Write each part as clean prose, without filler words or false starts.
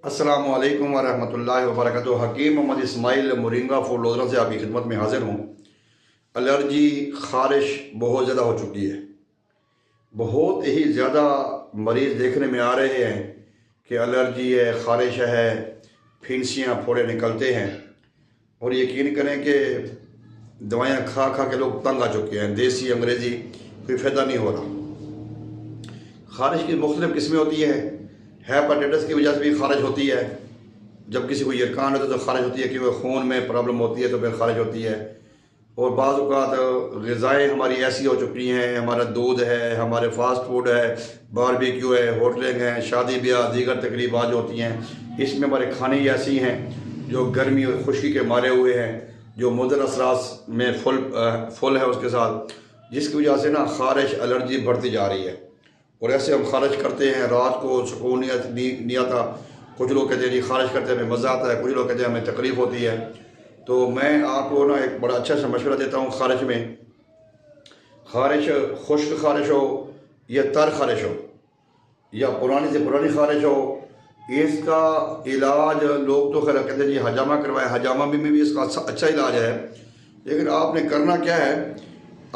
अस्सलामु अलैकुम वरहमतुल्लाहि वबरकातुहू। हकीम मोहम्मद इस्माइल मोरिंगा फुल से आपकी खिदमत में हाजिर हूँ। एलर्जी ख़ारिश बहुत ज़्यादा हो चुकी है। बहुत ही ज़्यादा मरीज़ देखने में आ रहे हैं कि एलर्जी है, ख़ारिश है, फिंसियाँ फोड़े निकलते हैं। और यकीन करें कि दवाइयाँ खा खा के लोग तंग आ चुके हैं। देसी अंग्रेज़ी कोई फ़ायदा नहीं हो रहा। ख़ारिश की मुख्तलिफ़ किस्में होती हैं। हेपेटाइटिस की वजह से भी ख़ारिश होती है। जब किसी को यरकान होता है तो ख़ारिश होती है, क्योंकि खून में प्रॉब्लम होती है तो फिर ख़ारिश होती है। और बाज़ औक़ात ग़िज़ाएँ हमारी ऐसी हो चुकी हैं, हमारा दूध है, हमारे फास्ट फूड है, बारबेक्यू है, होटलिंग है, शादी ब्याह दीगर तकरीबात जो होती हैं, इसमें हमारे खाने ही ऐसी हैं जो गर्मी और खुश्की के मारे हुए हैं, जो मुज़र असरात में फुल है उसके साथ, जिसकी वजह से ना ख़ारिश एलर्जी बढ़ती जा रही है। और ऐसे हम ख़ारिश करते हैं, रात को सुकून नहीं आता। कुछ लोग कहते हैं जी ख़ारिश करते हमें मज़ा आता है, कुछ लोग कहते हैं हमें तकलीफ़ होती है। तो मैं आपको ना एक बड़ा अच्छा सा मशवरा देता हूँ। ख़ारिश में, ख़ारिश खुश्क ख़ारिश हो या तर ख़ारिश हो या पुरानी से पुरानी ख़ारिश हो, इसका इलाज लोग तो खैर कहते हैं जी हजामा करवाएं। हजामा में भी इसका अच्छा इलाज है। लेकिन आपने करना क्या है,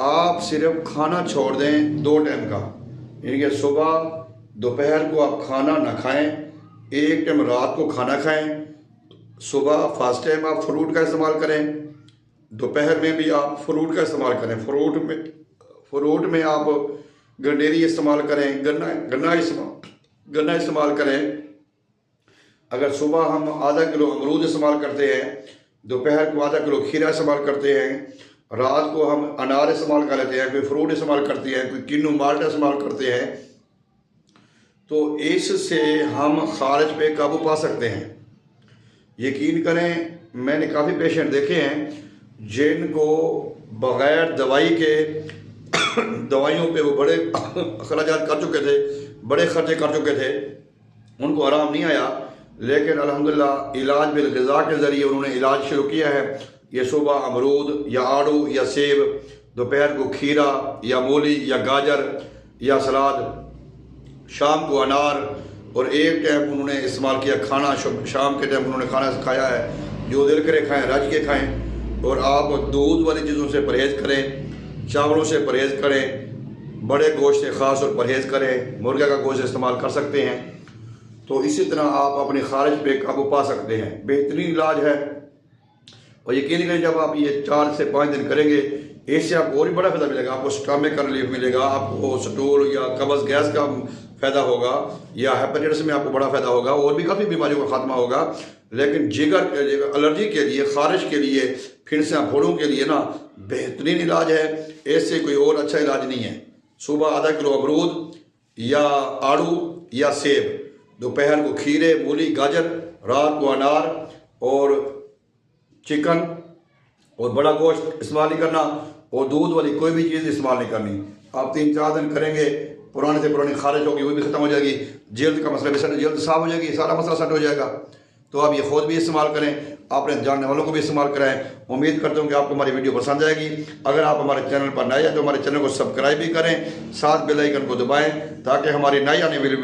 आप सिर्फ खाना छोड़ दें 2 टाइम का, यानी कि सुबह दोपहर को आप खाना ना खाएं, एक टाइम रात को खाना खाएं। सुबह फर्स्ट टाइम आप फ्रूट का इस्तेमाल करें, दोपहर में भी आप फ्रूट का इस्तेमाल करें। फ्रूट में आप गंडेरी इस्तेमाल करें, गन्ना इस्तेमाल करें। अगर सुबह हम आधा किलो अमरूद इस्तेमाल करते हैं, दोपहर को आधा किलो खीरा इस्तेमाल करते हैं, रात को हम अनार इस्तेमाल कर लेते हैं, कोई फ्रूट इस्तेमाल करते हैं, कोई किन्नू माल्टा इस्तेमाल करते हैं, तो इससे हम ख़ारिश पे काबू पा सकते हैं। यकीन करें, मैंने काफ़ी पेशेंट देखे हैं जिनको बग़ैर दवाई के दवाइयों पे वो बड़े अखराजात कर चुके थे, बड़े ख़र्चे कर चुके थे, उनको आराम नहीं आया। लेकिन अल्हम्दुलिल्लाह इलाज बिल ग़िज़ा के ज़रिए उन्होंने इलाज शुरू किया है। ये सुबह अमरूद या आड़ू या सेब, दोपहर को खीरा या मूली या गाजर या सलाद, शाम को अनार, और एक टाइम उन्होंने इस्तेमाल किया खाना, शाम के टाइम उन्होंने खाना खाया है जो दिल करे खाएं, रज के खाएं। और आप दूध वाली चीज़ों से परहेज़ करें, चावलों से परहेज़ करें, बड़े गोश्त से ख़ास और परहेज़ करें, मुर्गे का गोश्त इस्तेमाल कर सकते हैं। तो इसी तरह आप अपनी ख़ारिश पे काबू पा सकते हैं। बेहतरीन इलाज है। और यकीन करें, जब आप ये 4 से 5 दिन करेंगे, इससे आपको और भी बड़ा फ़ायदा मिलेगा। आपको स्टमक का रिलीफ मिलेगा, आपको स्टूल या कब्ज़ गैस का फ़ायदा होगा, या हेपेटाइटिस में आपको बड़ा फ़ायदा होगा, और भी काफ़ी बीमारियों का खात्मा होगा। लेकिन जिगर एलर्जी के लिए, ख़ारिश के लिए, फिंसियाँ फोड़ों के लिए ना बेहतरीन इलाज है। ऐसे कोई और अच्छा इलाज नहीं है। सुबह आधा किलो अमरूद या आड़ू या सेब, दोपहर को खीरे, मूली, गाजर, रात को अनार और चिकन और बड़ा गोश्त इस्तेमाल नहीं करना, और दूध वाली कोई भी चीज़ इस्तेमाल नहीं करनी। आप 3-4 दिन करेंगे, पुराने से पुरानी ख़ारिश होगी वो भी ख़त्म हो जाएगी, जल्द का मसला भी जल्द साफ़ हो जाएगी, सारा मसला सेट हो जाएगा। तो आप ये खुद भी इस्तेमाल करें, अपने जानने वालों को भी इस्तेमाल कराएं। उम्मीद करता हूँ कि आपको हमारी वीडियो पसंद आएगी। अगर आप हमारे चैनल पर नए हैं तो हमारे चैनल को सब्सक्राइब भी करें, साथ बेल आइकन को दबाएँ ताकि हमारी नई आने वाली